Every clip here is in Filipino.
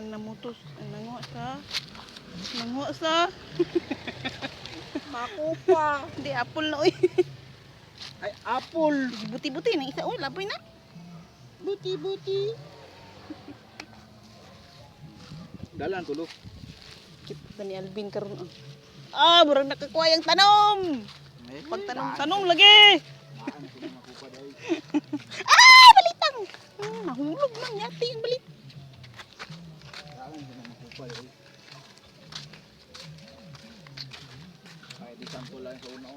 ang namutos. Nanguha sa. Makupa. Hindi, apple na uy. Ay, apple. Buti-buti na isa uy, laboy na. Buti-buti. Dalan tulo. Kita ni Alvin karon ah. Ah, murag nakakuha yung tanom. Pagtanom-tanom lagi. Ah, balitang. Nahulog man yati yung balit. Kahit isample lang sa una.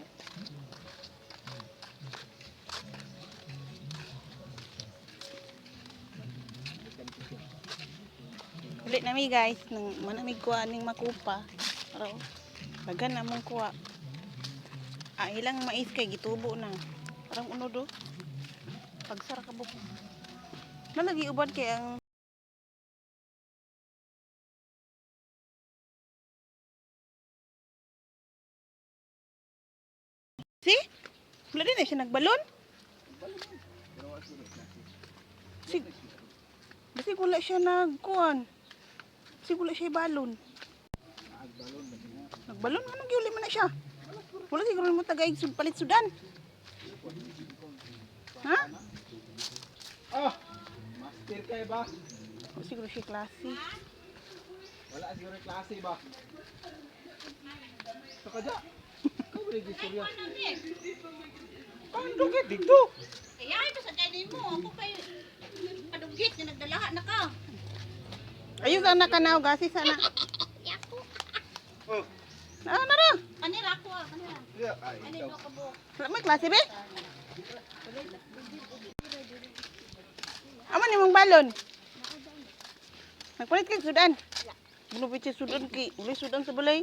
Ulit nami guys, nang manamig kuha ning makupa. Araw. Dagan na mong kuha. Ah, ilang mais kay gitubo na. Parang uno do. Pagsara ka buko. Nalagi ubad kay ang si? Wala din na siya nagbalon? Basi wala siya nagkuhan. Basi wala siya balon. Nagbalon? Anong giuli man na siya? Wala siguro mo tagaig palit sudan. Ha? Ah! Master kayo ba? O siguro siya klase. Wala siguro klase ba? Saka dya. Ikaw ba nag-istorya? Paano ka dito? Kaya ito sa kainin mo, ako kayo padugit na nagdalaha na ka. Ayun sana ka na, gasi sana. Yako. Oh. Nara. Kanira ako ah, kanira. Yeah, ay, Kanira ikaw. ka bo. Wala may klase be? Aman ni mong balon. Nagpalit kag sudan. Bulo bitse sudan ki, uli sudan sa balay.